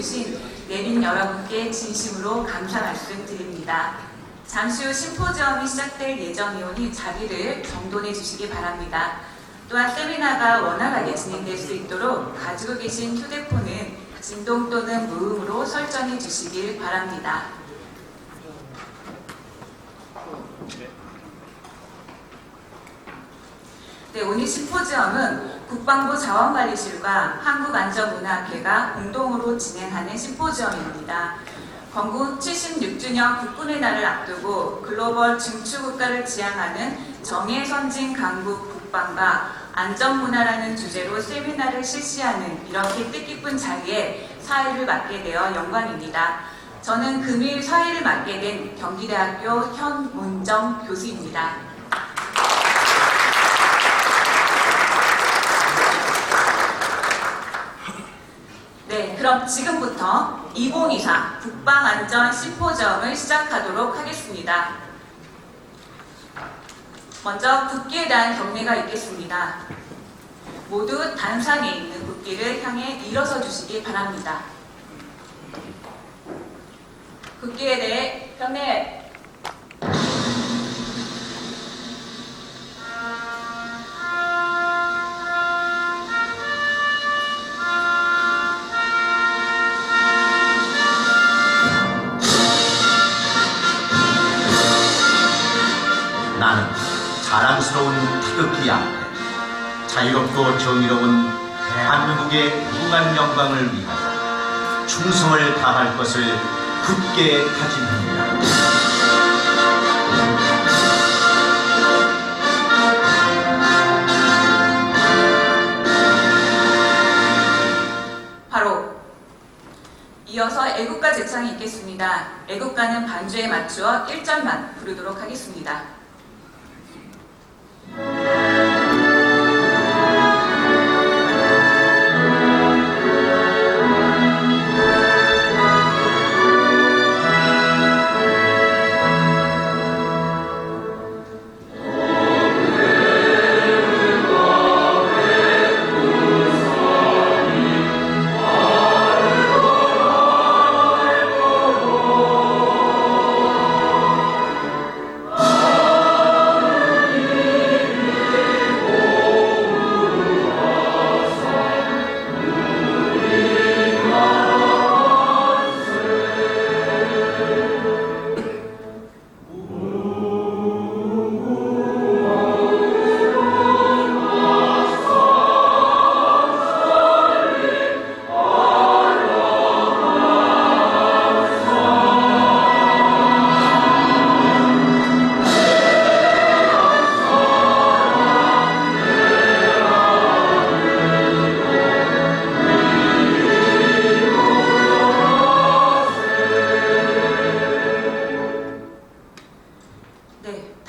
해주신 내빈 여러분께 진심으로 감사 말씀드립니다. 잠시 후 심포지엄이 시작될 예정이오니 자리를 정돈해 주시기 바랍니다. 또한 세미나가 원활하게 진행될 수 있도록 가지고 계신 휴대폰은 진동 또는 무음으로 설정해 주시길 바랍니다. 네, 오늘 심포지엄은 국방부 자원관리실과 한국안전문화학회가 공동으로 진행하는 심포지엄입니다. 건국 76주년 국군의 날을 앞두고 글로벌 중추국가를 지향하는 정예선진 강국 국방과 안전문화라는 주제로 세미나를 실시하는 이렇게 뜻깊은 자리에 사회를 맡게 되어 영광입니다. 저는 금일 사회를 맡게 된 경기대학교 현문정 교수입니다. 네, 그럼 지금부터 2024 국방안전 심포지엄을 시작하도록 하겠습니다. 먼저 국기에 대한 경례가 있겠습니다. 모두 단상에 있는 국기를 향해 일어서 주시기 바랍니다. 국기에 대해 경례. 나는 자랑스러운 태극기 앞에 자유롭고 정의로운 대한민국의 무한 영광을 위하여 충성을 다할 것을 굳게 다짐합니다. 바로 이어서 애국가 제창이 있겠습니다. 애국가는 반주에 맞추어 1절만 부르도록 하겠습니다.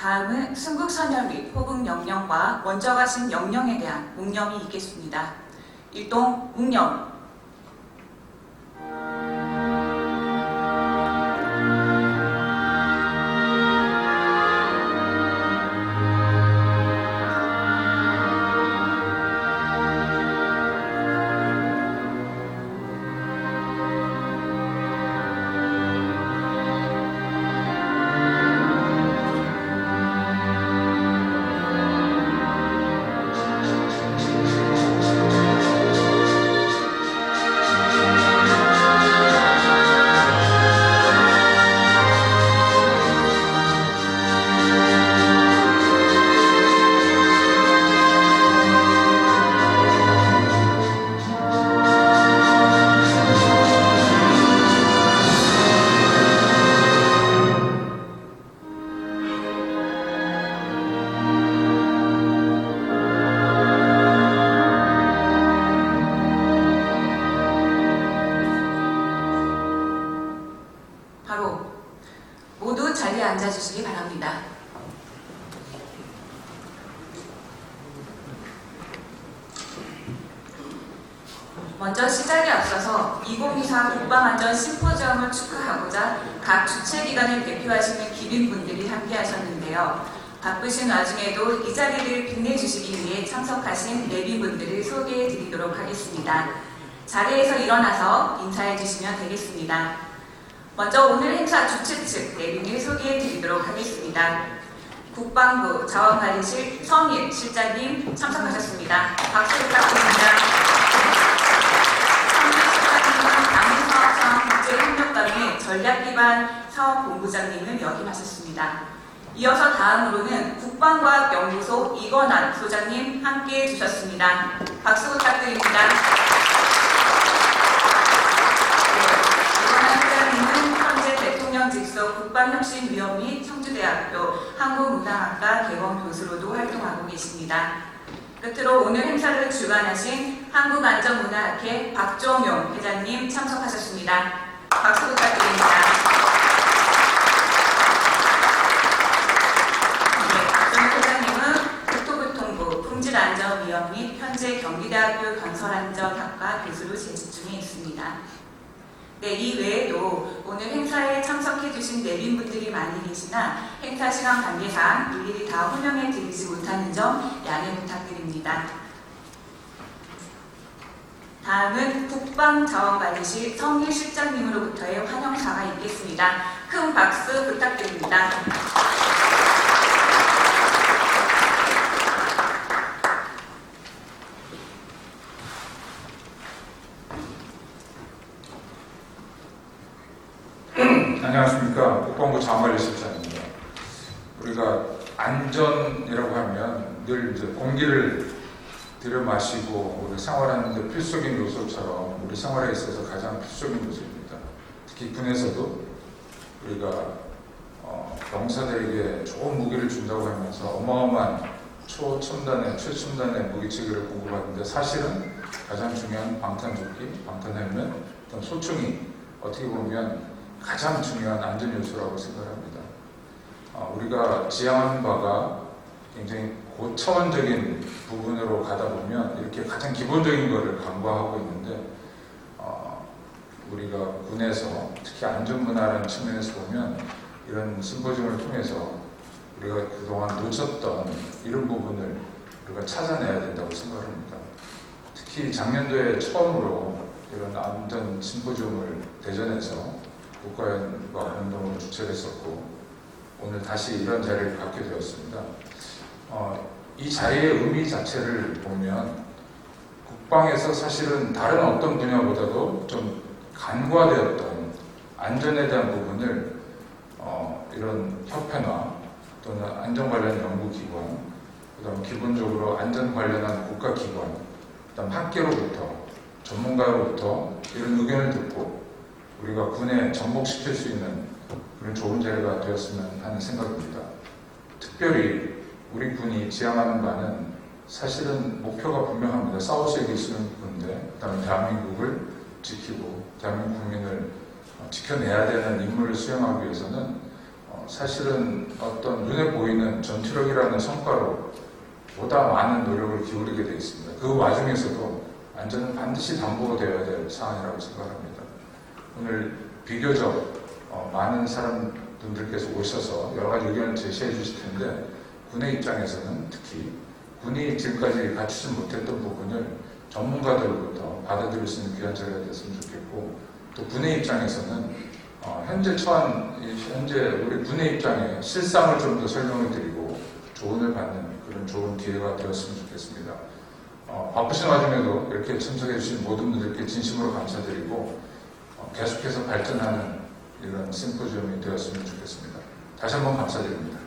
다음은 순국선열 및 호국영령과 먼저 가신 영령에 대한 묵념이 있겠습니다. 일동 묵념. 바로 모두 자리에 앉아주시기 바랍니다. 먼저 시작에 앞서서 2024 국방안전 심포지엄을 축하하고자 각 주최기관을 대표하시는 기빈분들이 함께하셨는데요. 바쁘신 와중에도 이 자리를 빛내주시기 위해 참석하신 내빈분들을 소개해드리도록 하겠습니다. 자리에서 일어나서 인사해주시면 드리겠습니다. 먼저 오늘 행사 주최 측 내림을 소개해 드리도록 하겠습니다. 국방부 자원관리실 성일 실장님 참석하셨습니다. 박수 부탁드립니다. 성일 실장님은 남해사업청 국제협력단의 전략기반 사업본부장님을 역임하셨습니다. 이어서 다음으로는 국방과학연구소 이건환 소장님 함께해 주셨습니다. 박수 부탁드립니다. 이건환 소장님은 현재 대통령 직속 국방혁신위원 및 청주대학교 한국문화학과 개원 교수로도 활동하고 계십니다. 끝으로 오늘 행사를 주관하신 한국안전문화학회 박종용 회장님 참석하셨습니다. 박수 부탁드립니다. 품질안전위원 및 현재 경기대학교 건설안전학과 교수로 재직 중에 있습니다. 네, 이 외에도 오늘 행사에 참석해주신 내빈분들이 많이 계시나 행사 시간 관계상 일일이 다 호명해 드리지 못하는 점 양해 부탁드립니다. 다음은 국방자원관리실 성일 실장님으로부터의 환영사가 있겠습니다. 큰 박수 부탁드립니다. 안녕하십니까. 국방부 자원관리실장입니다. 우리가 안전이라고 하면 늘 이제 공기를 들여 마시고 우리 생활하는 데 필수적인 요소처럼 우리 생활에 있어서 가장 필수적인 요소입니다. 특히 군에서도 우리가 병사들에게 좋은 무기를 준다고 하면서 어마어마한 초첨단의 최첨단의 무기체계를 공급하는데 사실은 가장 중요한 방탄조끼, 방탄헬멧, 소총이 어떻게 보면 가장 중요한 안전 요소라고 생각합니다. 우리가 지향하는 바가 굉장히 고차원적인 부분으로 가다 보면 이렇게 가장 기본적인 것을 간과하고 있는데 우리가 군에서 특히 안전문화라는 측면에서 보면 이런 심포지움을 통해서 우리가 그동안 놓쳤던 이런 부분을 우리가 찾아내야 된다고 생각합니다. 특히 작년도에 처음으로 이런 안전 심포지움을 대전에서 국가연과 운동을 주최를 했었고 오늘 다시 이런 자리를 갖게 되었습니다. 이 자리의 의미 자체를 보면 국방에서 사실은 다른 어떤 분야보다도 좀 간과되었던 안전에 대한 부분을 이런 협회나 또는 안전 관련 연구기관, 그다음 기본적으로 안전 관련한 국가기관, 그다음 학계로부터 전문가로부터 이런 의견을 듣고 우리가 군에 접목시킬 수 있는 그런 좋은 자리가 되었으면 하는 생각입니다. 특별히 우리 군이 지향하는 바는 사실은 목표가 분명합니다. 싸우시에 계시는 군대, 그다음에 대한민국을 지키고 대한민국 국민을 지켜내야 되는 임무를 수행하기 위해서는 사실은 어떤 눈에 보이는 전투력이라는 성과로 보다 많은 노력을 기울이게 되어 있습니다. 그 와중에서도 안전은 반드시 담보되어야 될 사안이라고 생각합니다. 오늘 비교적 많은 사람분들께서 오셔서 여러 가지 의견을 제시해 주실 텐데 군의 입장에서는 특히 군이 지금까지 갖추지 못했던 부분을 전문가들로부터 받아들일 수 있는 귀한 자리가 됐으면 좋겠고 또 군의 입장에서는 현재 우리 군의 입장에 실상을 좀 더 설명을 드리고 조언을 받는 그런 좋은 기회가 되었으면 좋겠습니다. 바쁘신 와중에도 이렇게 참석해 주신 모든 분들께 진심으로 감사드리고 계속해서 발전하는 이런 심포지움이 되었으면 좋겠습니다. 다시 한번 감사드립니다.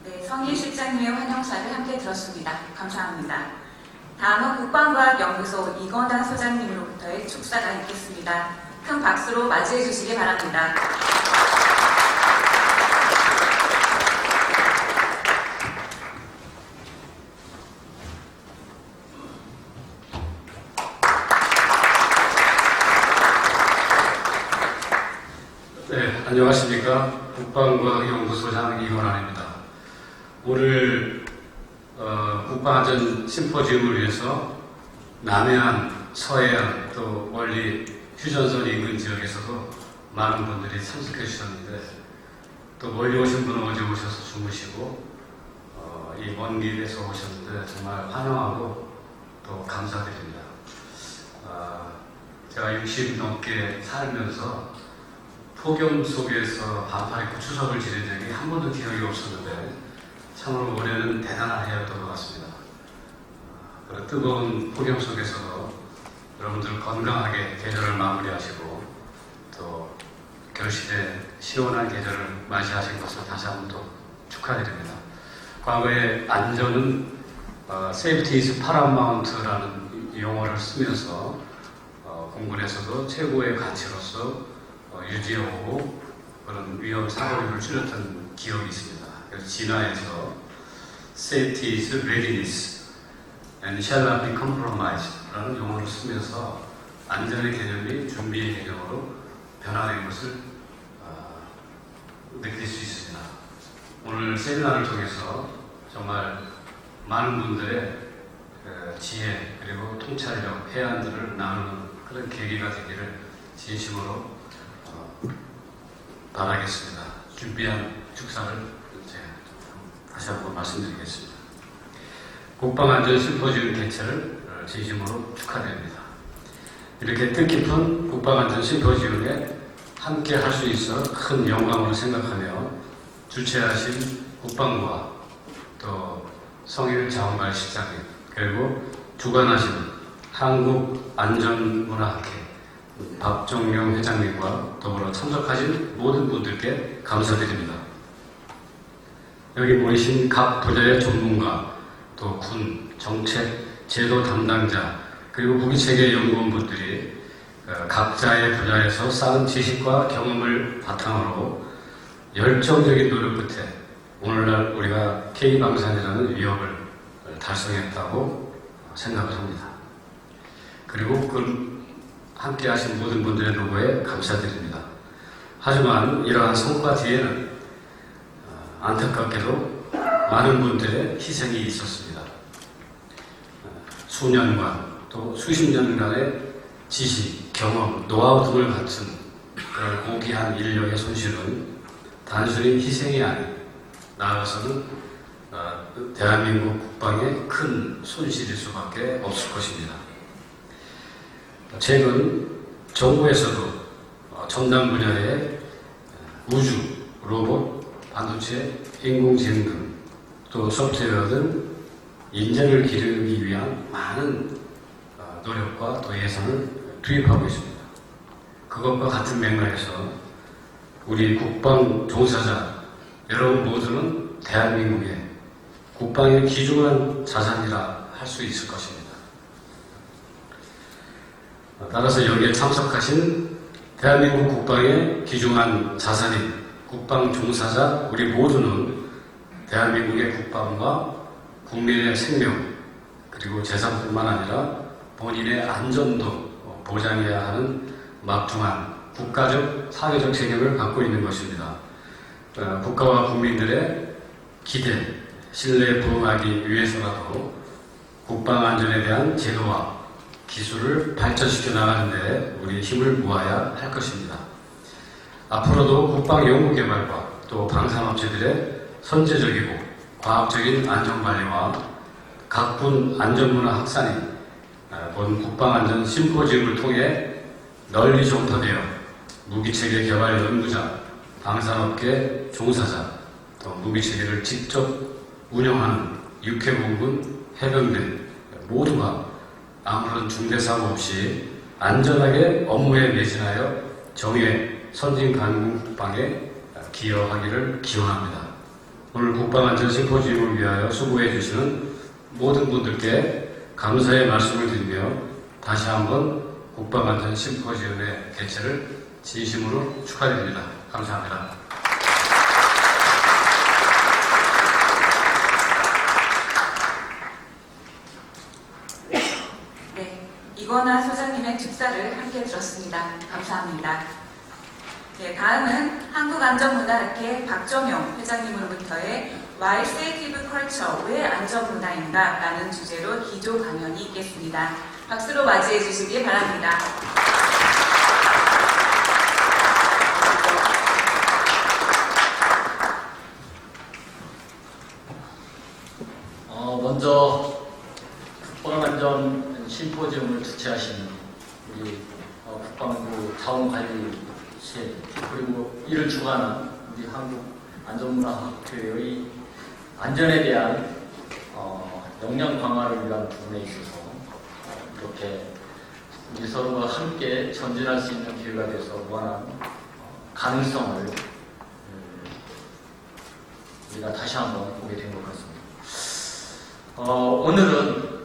네, 성일 실장님의 환영사를 함께 들었습니다. 감사합니다. 다음은 국방과학연구소 이건환 소장님으로부터의 축사가 있겠습니다. 큰 박수로 맞이해 주시기 바랍니다. 네, 안녕하십니까. 국방과학연구소장 이건환입니다. 오늘 국방안전 심포지움을 위해서 남해안, 서해안, 또 멀리 휴전선 인근 지역에서도 많은 분들이 참석해 주셨는데 또 멀리 오신 분은 어제 오셔서 주무시고 이 먼 길에서 오셨는데 정말 환영하고 또 감사드립니다. 제가 60 넘게 살면서 폭염 속에서 반팔 입고 추석을 지낸 적이 한 번도 기억이 없었는데 참으로 올해는 대단한 해였던 것 같습니다. 그런 뜨거운 폭염 속에서도 여러분들 건강하게 계절을 마무리하시고 또 결실에 시원한 계절을 맞이하신 것을 다시 한번 또 축하드립니다. 과거에 안전은 Safety is Paramount라는 용어를 쓰면서 공군에서도 최고의 가치로서 유지해오고 그런 위험 사고를 줄였던 기억이 있습니다. 그래서 진화에서 Safety is Readiness and shall not be compromised 라는 용어를 쓰면서 안전의 개념이 준비의 개념으로 변화된 것을 느낄 수 있습니다. 오늘 세미나를 통해서 정말 많은 분들의 지혜 그리고 통찰력, 해안들을 나누는 그런 계기가 되기를 진심으로 바라겠습니다. 준비한 축사를 이제 다시 한번 말씀드리겠습니다. 국방안전 심포지움 개최를 진심으로 축하드립니다. 이렇게 뜻깊은 국방안전 심포지움에 함께 할 수 있어 큰 영광으로 생각하며 주최하신 국방부와 또 성일 자원발 실장님 그리고 주관하신 한국안전문화학회 박정용 회장님과 더불어 참석하신 모든 분들께 감사드립니다. 여기 모이신 각 분야의 전문가 또 군, 정책, 제도 담당자 그리고 무기체계 연구원분들이 각자의 분야에서 쌓은 지식과 경험을 바탕으로 열정적인 노력 끝에 오늘날 우리가 K방산이라는 위협을 달성했다고 생각을 합니다. 그리고 그 함께 하신 모든 분들의 노고에 감사드립니다. 하지만 이러한 성과 뒤에는 안타깝게도 많은 분들의 희생이 있었습니다. 수년간 또 수십 년간의 지식, 경험, 노하우 등을 갖춘 그런 고귀한 인력의 손실은 단순히 희생이 아닌 나아가서는 대한민국 국방의 큰 손실일 수밖에 없을 것입니다. 최근 정부에서도 첨단 분야의 우주, 로봇, 반도체, 인공지능 등 또 소프트웨어 등 인재를 기르기 위한 많은 노력과 또 예산을 투입하고 있습니다. 그것과 같은 맥락에서 우리 국방 종사자 여러분 모두는 대한민국의 국방의 귀중한 자산이라 할 수 있을 것입니다. 따라서 여기에 참석하신 대한민국 국방의 귀중한 자산인 국방 종사자 우리 모두는 대한민국의 국방과 국민의 생명 그리고 재산뿐만 아니라 본인의 안전도 보장해야 하는 막중한 국가적, 사회적 책임을 갖고 있는 것입니다. 국가와 국민들의 기대, 신뢰에 부응하기 위해서라도 국방 안전에 대한 제도와 기술을 발전시켜 나가는 데 우리 힘을 모아야 할 것입니다. 앞으로도 국방 연구개발과 또 방산업체들의 선제적이고 과학적인 안전관리와 각군 안전문화 확산이 본 국방안전 심포지움을 통해 널리 전파되어 무기체계 개발 연구자, 방산업계 종사자, 또 무기체계를 직접 운영하는 육해공군, 해병대 모두가 아무런 중대사고 없이 안전하게 업무에 매진하여 정의의 선진강국 국방에 기여하기를 기원합니다. 오늘 국방안전 심포지움을 위하여 수고해 주시는 모든 분들께 감사의 말씀을 드리며 다시 한번 국방안전 심포지움의 개최를 진심으로 축하드립니다. 감사합니다. 네, 이건화 소장님의 축사를 함께 들었습니다. 감사합니다. 네, 다음은 한국안전문화학회 박정용 회장님으로부터의 Why Creative Culture? 왜 안전문화인가? 라는 주제로 기조 강연이 있겠습니다. 박수로 맞이해 주시기 바랍니다. 먼저 국방안전 심포지엄을 주최하신 우리 국방부 자원관리실 그리고 이를 주관한 우리 한국안전문화학회의 안전에 대한 역량 강화를 위한 부분에 있어서 이렇게 우리 서로가 함께 전진할 수 있는 기회가 돼서 무한한 가능성을 우리가 다시 한번 보게 된 것 같습니다. 오늘은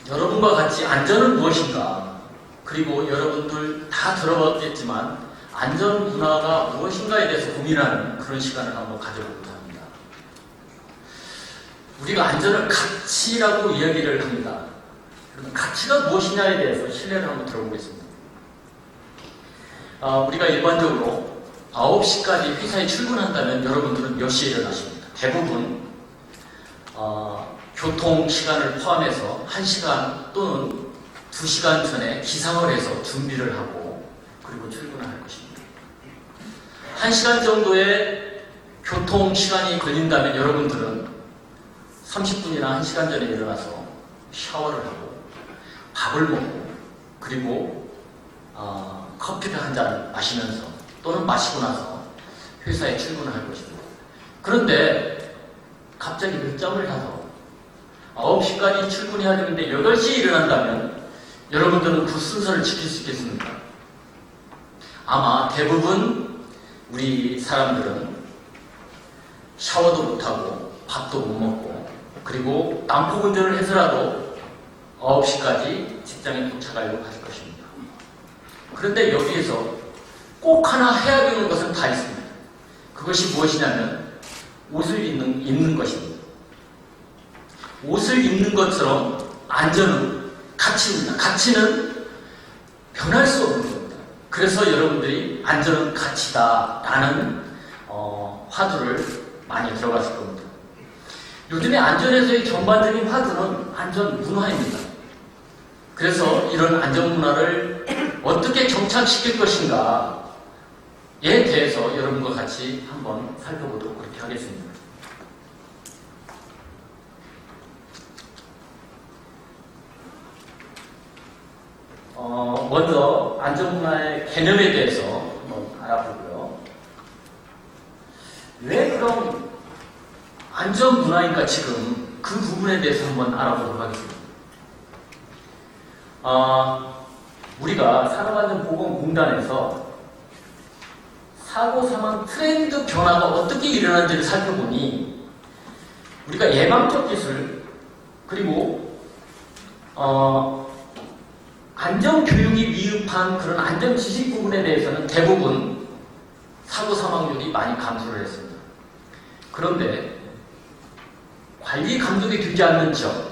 여러분과 같이 안전은 무엇인가, 그리고 여러분들 다 들어봤겠지만 안전 문화가 무엇인가에 대해서 고민하는 그런 시간을 한번 가져보고자 합니다. 우리가 안전을 가치라고 이야기를 합니다. 그러면 가치가 무엇이냐에 대해서 신뢰를 한번 들어보겠습니다. 우리가 일반적으로 9시까지 회사에 출근한다면 여러분들은 몇 시에 일어나십니까? 대부분 교통 시간을 포함해서 1시간 또는 2시간 전에 기상을 해서 준비를 하고 그리고 출근을 할 것입니다. 1시간 정도의 교통 시간이 걸린다면 여러분들은 30분이나 1시간 전에 일어나서 샤워를 하고 밥을 먹고 그리고 커피를 한 잔 마시면서 또는 마시고 나서 회사에 출근을 할 것입니다. 그런데 갑자기 늦잠을 자서 9시까지 출근해야 되는데 8시에 일어난다면 여러분들은 그 순서를 지킬 수 있겠습니까? 아마 대부분 우리 사람들은 샤워도 못하고 밥도 못 먹고 그리고 난폭 운전을 해서라도 9시까지 직장에 도착하려고 할 것입니다. 그런데 여기에서 꼭 하나 해야 되는 것은 다 있습니다. 그것이 무엇이냐면 옷을 입는 것입니다. 옷을 입는 것처럼 안전은 가치입니다. 가치는 변할 수 없는 겁니다. 그래서 여러분들이 안전은 가치다라는 화두를 많이 들어봤을 겁니다. 요즘에 안전에서의 전반적인 화두는 안전 문화입니다. 그래서 이런 안전 문화를 어떻게 정착시킬 것인가에 대해서 여러분과 같이 한번 살펴보도록 그렇게 하겠습니다. 먼저 안전문화의 개념에 대해서 한번 알아보고요. 왜 그럼 안전문화인가 지금 그 부분에 대해서 한번 알아보도록 하겠습니다. 우리가 산업안전보건공단에서 사고 사망 트렌드 변화가 어떻게 일어나는지를 살펴보니 우리가 예방적 기술 그리고 안전교육이 미흡한 그런 안전지식 부분에 대해서는 대부분 사고 사망률이 많이 감소를 했습니다. 그런데 관리 감독이 되지 않는 지역,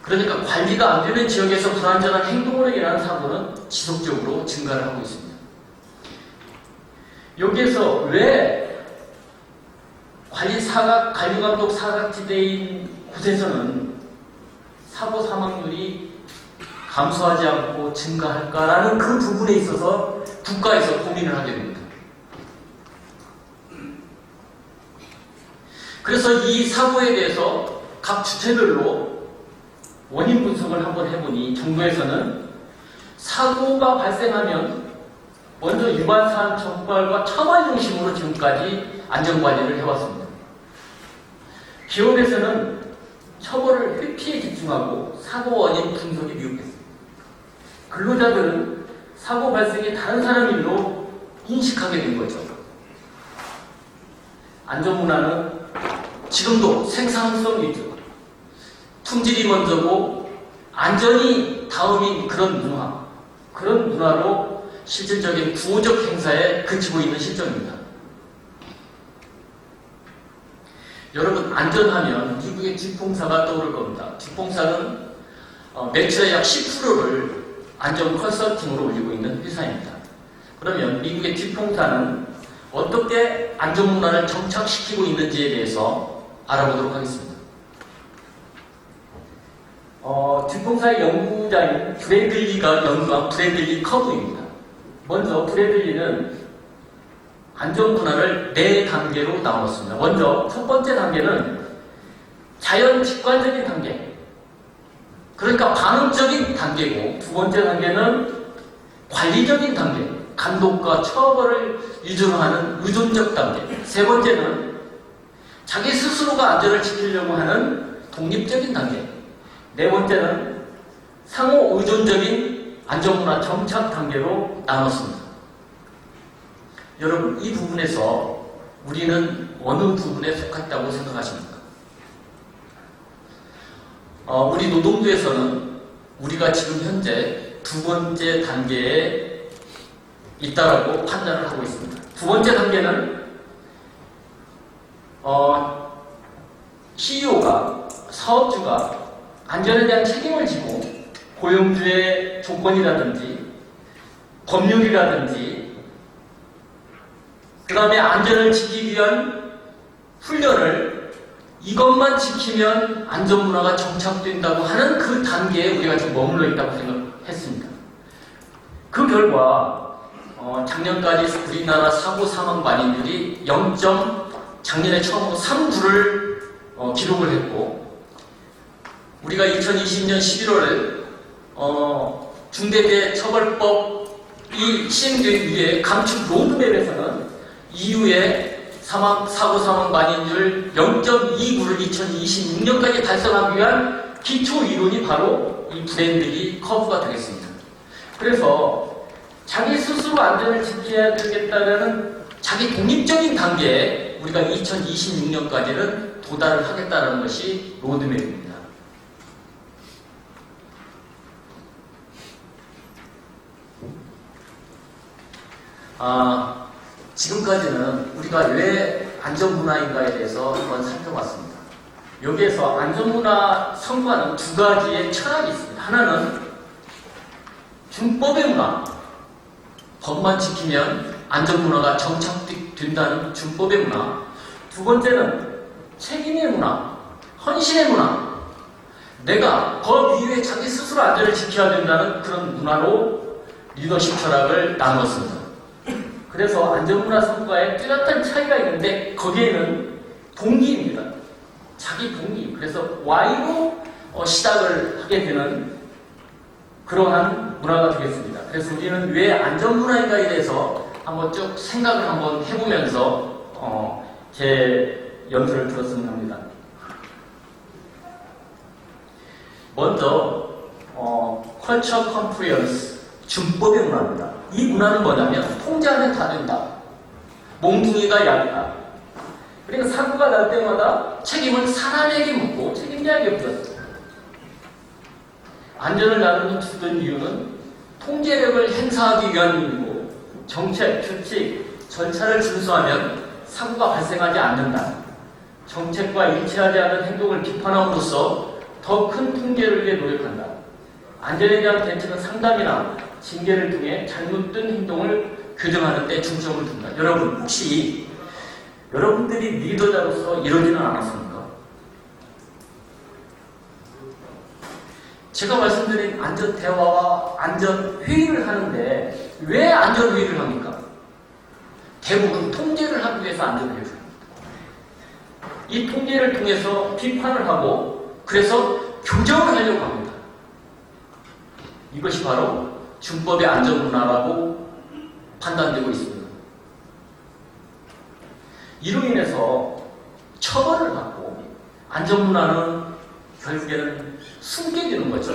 그러니까 관리가 안 되는 지역에서 불안전한 행동으로 인한 사고는 지속적으로 증가를 하고 있습니다. 여기에서 왜 관리감독 사각지대인 곳에서는 사고 사망률이 감소하지 않고 증가할까라는 그 부분에 있어서 국가에서 고민을 하게 됩니다. 그래서 이 사고에 대해서 각 주체별로 원인 분석을 한번 해보니 정부에서는 사고가 발생하면 먼저 유발사안 적발과 처벌 중심으로 지금까지 안전관리를 해왔습니다. 기업에서는 처벌을 회피에 집중하고 사고 원인 분석이 미흡했습니다. 근로자들은 사고 발생이 다른 사람 일로 인식하게 된 거죠. 안전문화는 지금도 생산성 위주, 품질이 먼저고 안전이 다음인 그런 문화로 실질적인 구호적 행사에 그치고 있는 실정입니다. 여러분, 안전하면 미국의 듀퐁사가 떠오를 겁니다. 듀퐁사는 매출의 약 10%를 안전 컨설팅으로 올리고 있는 회사입니다. 그러면 미국의 듀퐁사는 어떻게 안전문화를 정착시키고 있는지에 대해서 알아보도록 하겠습니다. 듀퐁사의 연구자인 브래들리가 연구한 브래들리 커브입니다. 먼저 브래들리는 안전문화를 4단계로 나눴습니다. 먼저 첫 번째 단계는 자연 직관적인 단계, 그러니까 반응적인 단계고, 두 번째 단계는 관리적인 단계, 감독과 처벌을 위주로 하는 의존적 단계, 세 번째는 자기 스스로가 안전을 지키려고 하는 독립적인 단계, 네 번째는 상호 의존적인 안전문화 정착 단계로 나눴습니다. 여러분, 이 부분에서 우리는 어느 부분에 속했다고 생각하십니까? 우리 노동부에서는 우리가 지금 현재 두 번째 단계에 있다라고 판단을 하고 있습니다. 두 번째 단계는 CEO가, 사업주가 안전에 대한 책임을 지고 고용주의 조건이라든지 법률이라든지 그 다음에 안전을 지키기 위한 훈련을 이것만 지키면 안전문화가 정착된다고 하는 그 단계에 우리가 지금 머물러 있다고 생각했습니다. 그 결과 작년까지 우리나라 사고 사망 반인율이 작년에 처음으로 3구를 기록을 했고, 우리가 2020년 11월 중대재해처벌법이 시행된 이후에 감축 로드맵에서는 이후에 사고 사망 반인율 0.29를 2026년까지 달성하기 위한 기초 이론이 바로 이 브랜드리 커브가 되겠습니다. 그래서 자기 스스로 안전을 지켜야 되겠다는 자기 독립적인 단계에 우리가 2026년까지는 도달을 하겠다는 것이 로드맵입니다. 지금까지는 우리가 왜 안전문화인가에 대해서 한번 살펴봤습니다. 여기에서 안전문화 성과는 두 가지의 철학이 있습니다. 하나는 준법의 문화, 법만 지키면 안전문화가 정착된다는 준법의 문화. 두 번째는 책임의 문화, 헌신의 문화. 내가 법 이후에 자기 스스로 안전을 지켜야 된다는 그런 문화로 리더십 철학을 나누었습니다. 그래서 안전문화 성과에 뚜렷한 차이가 있는데 거기에는 동기입니다. 자기 동기. 그래서 Y로 시작을 하게 되는 그러한 문화가 되겠습니다. 그래서 우리는 왜 안전문화인가에 대해서 한번 쭉 생각을 한번 해보면서 제 연설을 들었으면 합니다. 먼저 컬처 컴플리언스, 준법의 문화입니다. 이 문화는 뭐냐면 통제하면 다 된다. 몽둥이가 약이다. 그러니까 사고가 날 때마다 책임은 사람에게 묻고 책임자에게 묻었다. 안전을 나누는 주된 이유는 통제력을 행사하기 위한 이유고, 정책, 규칙, 절차를 준수하면 사고가 발생하지 않는다. 정책과 일치하지 않은 행동을 비판함으로써 더 큰 통제를 위해 노력한다. 안전에 대한 대책은 상담이나 징계를 통해 잘못된 행동을 교정하는 데 중점을 둔다. 여러분, 혹시 여러분들이 리더자로서 이러지는 않았습니까? 제가 말씀드린 안전대화와 안전회의를 하는데 왜 안전회의를 합니까? 대부분 통제를 하기 위해서 안전회의를 합니다. 이 통제를 통해서 비판을 하고 그래서 교정을 하려고 합니다. 이것이 바로 준법의 안전문화라고 판단되고 있습니다. 이로 인해서 처벌을 받고 안전문화는 결국에는 숨겨지는 거죠.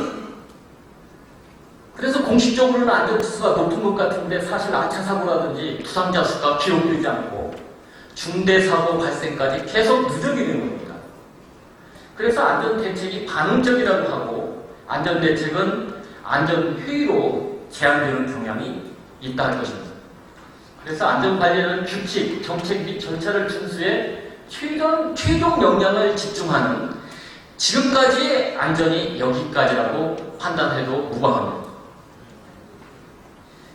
그래서 공식적으로는 안전지수가 높은 것 같은데 사실 아차사고라든지 부상자 수가 기록되지 않고 중대사고 발생까지 계속 누적이 되는 겁니다. 그래서 안전대책이 반응적이라고 하고 안전대책은 안전회의로 제한되는 경향이 있다 할 것입니다. 그래서 안전관리는 규칙, 정책 및 절차를 준수해 최종 역량을 집중하는 지금까지의 안전이 여기까지라고 판단해도 무방합니다.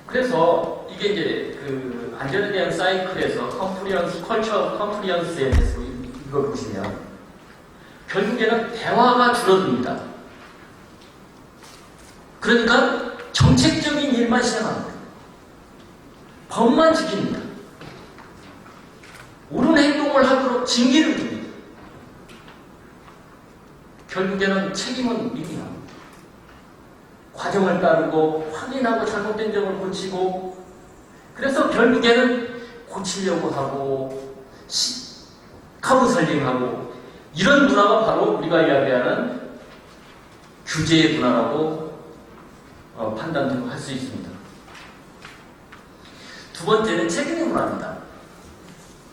그래서 이게 이제 그 안전에 대한 사이클에서 컬처 컴플리언스에 대해서 이걸 보시면 결국에는 대화가 줄어듭니다. 그러니까 정책적인 일만 실행합니다. 법만 지킵니다. 옳은 행동을 하도록 징계를 줍니다. 결국에는 책임은 미미합니다. 과정을 따르고 확인하고 잘못된 점을 고치고, 그래서 결국에는 고치려고 하고 카운셀링하고, 이런 문화가 바로 우리가 이야기하는 규제의 문화라고 판단할 수 있습니다. 두 번째는 책임의 문화입니다.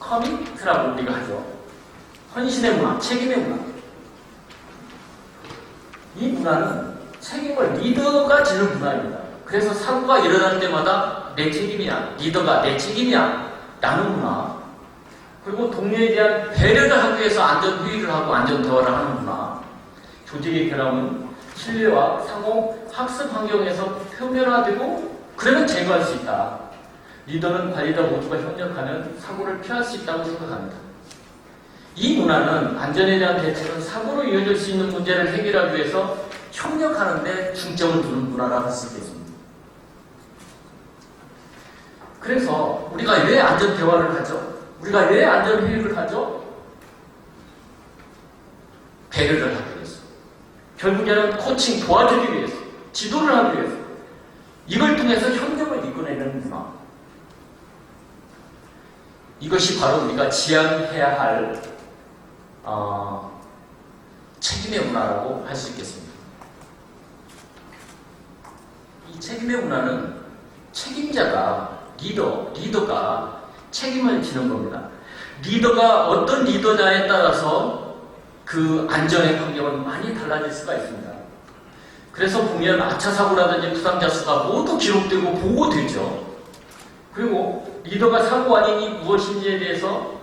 커미트라고 우리가 하죠. 헌신의 문화, 책임의 문화. 이 문화는 책임을 리더가 지는 문화입니다. 그래서 사고가 일어날 때마다 내 책임이야, 리더가 내 책임이야 라는 문화. 그리고 동료에 대한 배려를 하기 위해서 안전 회의를 하고 안전 대화를 하는 문화. 조직의 결함은 신뢰와 상호 학습 환경에서 표면화되고, 그러면 제거할 수 있다. 리더는 관리자 모두가 협력하면 사고를 피할 수 있다고 생각합니다. 이 문화는 안전에 대한 대책은 사고로 이어질 수 있는 문제를 해결하기 위해서 협력하는 데 중점을 두는 문화라고 할 수 있겠습니다. 그래서 우리가 왜 안전 대화를 하죠? 우리가 왜 안전 회의를 하죠? 배려를 하기 위해서. 결국에는 코칭 도와주기 위해서, 지도를 하기 위해서, 이걸 통해서 협력을 이끌어내는 문화. 이것이 바로 우리가 지향해야 할 책임의 문화라고 할 수 있겠습니다. 이 책임의 문화는 책임자가, 리더가 책임을 지는 겁니다. 리더가 어떤 리더냐에 따라서 그 안전의 환경은 많이 달라질 수가 있습니다. 그래서 보면 아차 사고라든지 부상자 수가 모두 기록되고 보고되죠. 그리고 리더가 사고 원인이 무엇인지에 대해서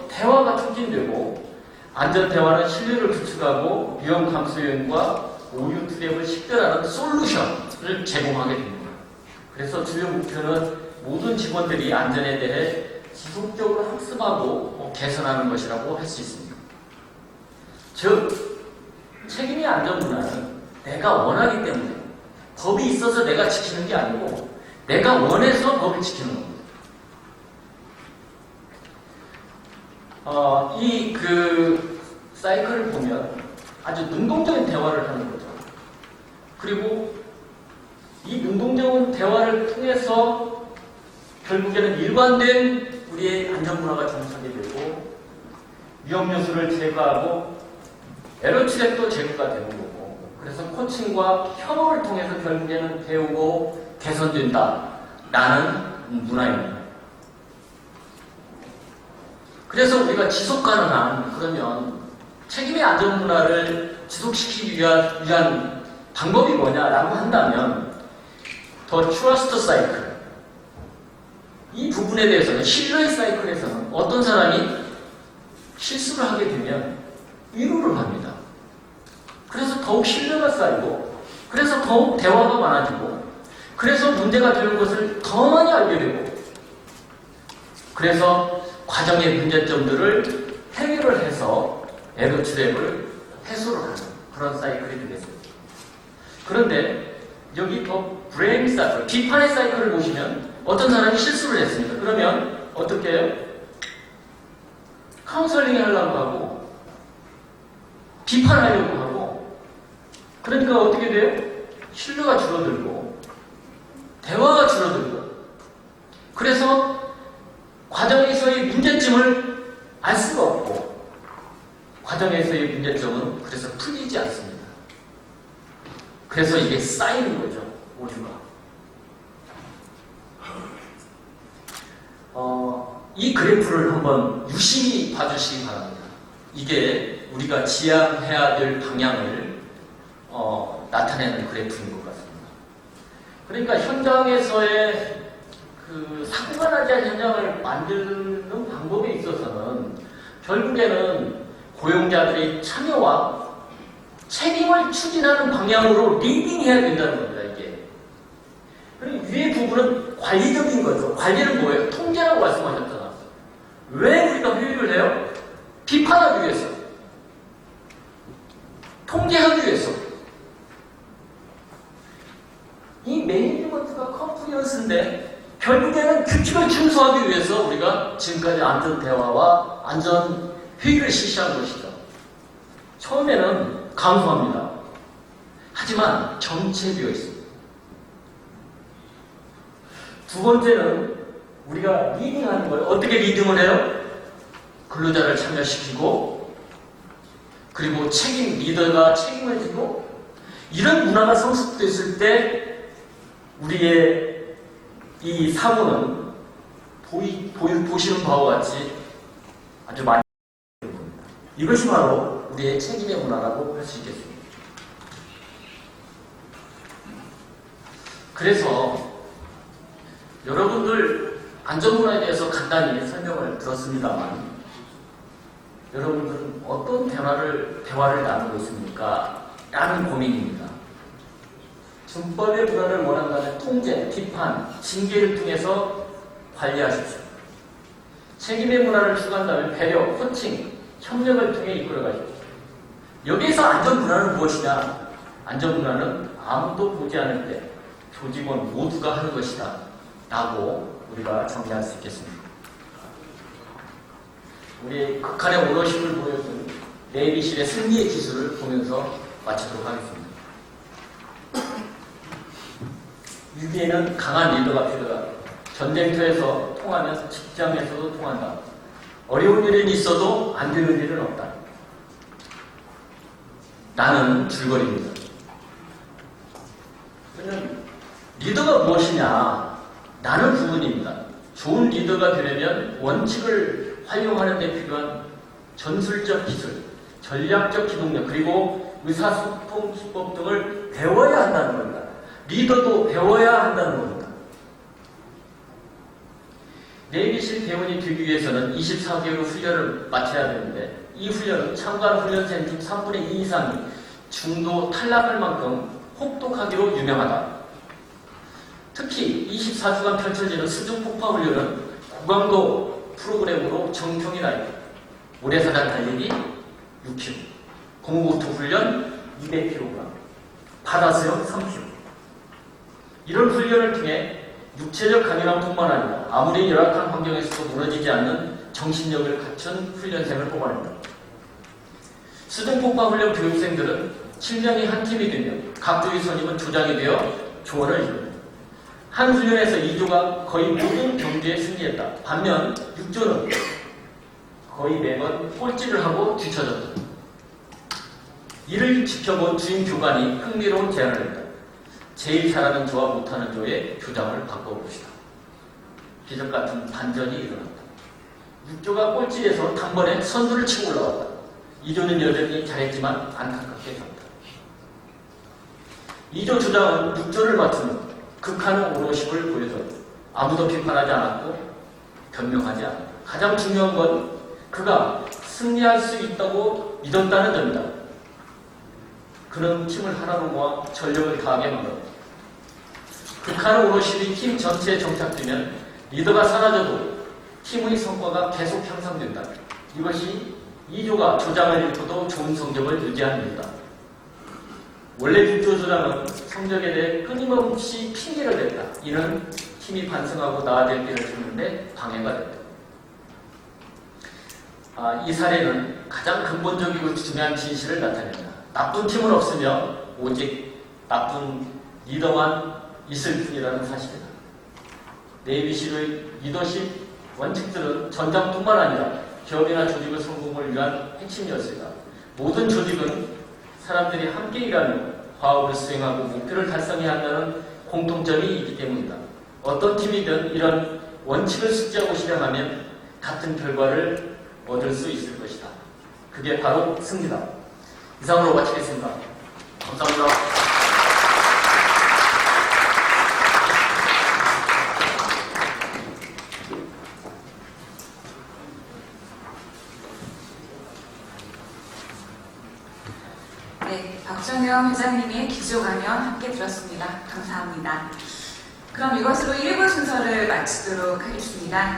대화가 촉진되고, 안전 대화는 신뢰를 구축하고 위험 감소 요인과 오류 트랩을 식별하는 솔루션을 제공하게 됩니다. 그래서 주요 목표는 모든 직원들이 안전에 대해 지속적으로 학습하고 개선하는 것이라고 할 수 있습니다. 즉, 책임의 안전 문화는 내가 원하기 때문에, 법이 있어서 내가 지키는 게 아니고 내가 원해서 법을 지키는 겁니다. 이 사이클을 보면 아주 능동적인 대화를 하는 거죠. 그리고 이 능동적인 대화를 통해서 결국에는 일관된 우리의 안전문화가 정착이 되고, 위험 요소를 제거하고 에러 트랩도 제거가 되는 거고, 그래서 코칭과 협업을 통해서 결국에는 배우고 개선된다라는 문화입니다. 그래서 우리가 지속 가능한, 그러면 책임의 안전 문화를 지속시키기 위한 방법이 뭐냐라고 한다면, 더 트러스트 사이클, 이 부분에 대해서는, 신뢰의 사이클에서는 어떤 사람이 실수를 하게 되면 위로를 합니다. 그래서 더욱 신뢰가 쌓이고, 그래서 더욱 대화가 많아지고, 그래서 문제가 되는 것을 더 많이 알게 되고, 그래서 과정의 문제점들을 해결을 해서 에러 트랩을 해소를 하는 그런 사이클이 되겠습니다. 그런데 여기 더 브레임 사이클, 비판의 사이클을 보시면 어떤 사람이 실수를 했습니다. 그러면 어떻게 해요? 카운셀링 하려고 하고, 비판하려고 하고, 그러니까 어떻게 돼요? 신뢰가 줄어들고, 대화가 줄어들고, 그래서 과정에서의 문제점을 알 수가 없고, 과정에서의 문제점은 그래서 풀리지 않습니다. 그래서 이게 쌓이는 거죠, 오류가. 이 그래프를 한번 유심히 봐주시기 바랍니다. 이게 우리가 지향해야 될 방향을 나타내는 그래프인 것 같습니다. 그러니까 현장에서의 사고가 나지 않은 현장을 만드는 방법에 있어서는 결국에는 고용자들의 참여와 책임을 추진하는 방향으로 리딩해야 된다는 겁니다, 이게. 그리고 위의 부분은 관리적인 거죠. 관리는 뭐예요? 통제라고 말씀하셨잖아. 왜 우리가 회의를 해요? 비판하기 위해서. 통제하기 위해서. 이 매니지먼트가 컨플리언스인데, 결국에는 규칙을 준수하기 위해서 우리가 지금까지 안전 대화와 안전 회의를 실시한 것이죠. 처음에는 감소합니다. 하지만 정체되어 있습니다. 두 번째는 우리가 리딩하는 거예요. 어떻게 리딩을 해요? 근로자를 참여시키고, 그리고 리더가 책임을 지고, 이런 문화가 성숙됐을 때 우리의 이 사고는 보시는 바와 같이 아주 많이 됩니다. 이것이 바로 우리의 책임의 문화라고 할 수 있겠습니다. 그래서 여러분들 안전문화에 대해서 간단히 설명을 들었습니다만, 여러분들은 어떤 대화를 나누고 있습니까? 라는 고민입니다. 준법의 문화를 원한다면 통제, 비판, 징계를 통해서 관리하십시오. 책임의 문화를 추구한다면 배려, 코칭, 협력을 통해 이끌어가십시오. 여기에서 안전문화는 무엇이냐? 안전문화는 아무도 보지 않을 때 조직원 모두가 하는 것이다 라고 우리가 정리할 수 있겠습니다. 우리 극한의 오너십을 보여준 네이비실의 승리의 기술을 보면서 마치도록 하겠습니다. 위기에는 강한 리더가 필요하다. 전쟁터에서 통하면 직장에서도 통한다. 어려운 일은 있어도 안 되는 일은 없다. 나는 줄거리입니다. 그러면 리더가 무엇이냐? 나는 부분입니다. 좋은 리더가 되려면 원칙을 활용하는 데 필요한 전술적 기술, 전략적 기동력, 그리고 의사소통 기법 등을 배워야 한다는 겁니다. 리더도 배워야 한다는 겁니다. 네이비실 대원이 되기 위해서는 24개월 훈련을 마쳐야 되는데, 이 훈련은 참가한 훈련생 중 3분의 2 이상이 중도 탈락할 만큼 혹독하기로 유명하다. 특히 24주간 펼쳐지는 수중폭파 훈련은 고강도 프로그램으로 정평이 나 있다. 모래사장 달리기 6km, 공고투 훈련 200kg, 바다수영 3km. 이런 훈련을 통해 육체적 강인함뿐만 아니라 아무리 열악한 환경에서도 무너지지 않는 정신력을 갖춘 훈련생을 뽑아낸다. 수중폭파 훈련 교육생들은 7명이 한 팀이 되며 각조의 선임은 조장이 되어 조언을 이룬다. 한 훈련에서 2조가 거의 모든 경기에 승리했다. 반면 6조는 거의 매번 꼴찌를 하고 뒤처졌다. 이를 지켜본 주임 교관이 흥미로운 제안을 했다. 제일 잘하는 조와 못하는 조의 조장을 바꿔봅시다. 기적같은 반전이 일어났다. 6조가 꼴찌에서 단번에 선두를 치고 올라왔다. 2조는 여전히 잘했지만 안타깝게 졌다. 2조 조장은 6조를 맡으며 극한의 오너십을 보여줬다. 아무도 비판하지 않았고 변명하지 않았다. 가장 중요한 건 그가 승리할 수 있다고 믿었다는 점이다. 그는 팀을 하나로 모아 전력을 다하게 만들었다. 극한의 오너십이 팀 전체에 정착되면 리더가 사라져도 팀의 성과가 계속 향상된다. 이것이 2조가 조장을 잃고도 좋은 성적을 유지한 이유다. 원래 6조 조장은 성적에 대해 끊임없이 핑계를 댔다. 이는 팀이 반성하고 나아질 길을 찾는데 방해가 됐다. 이 사례는 가장 근본적이고 중요한 진실을 나타낸다. 나쁜 팀은 없으며 오직 나쁜 리더만 있을 뿐이라는 사실이다. 네이비실의 리더십 원칙들은 전장뿐만 아니라 기업이나 조직의 성공을 위한 핵심이었습니다. 모든 조직은 사람들이 함께 일하며 과업을 수행하고 목표를 달성해야 한다는 공통점이 있기 때문이다. 어떤 팀이든 이런 원칙을 숙지하고 실행하면 같은 결과를 얻을 수 있을 것이다. 그게 바로 승리다. 이상으로 마치겠습니다. 감사합니다. 네, 박정영 회장님의 기조 강연 함께 들었습니다. 감사합니다. 그럼 이것으로 1부 순서를 마치도록 하겠습니다.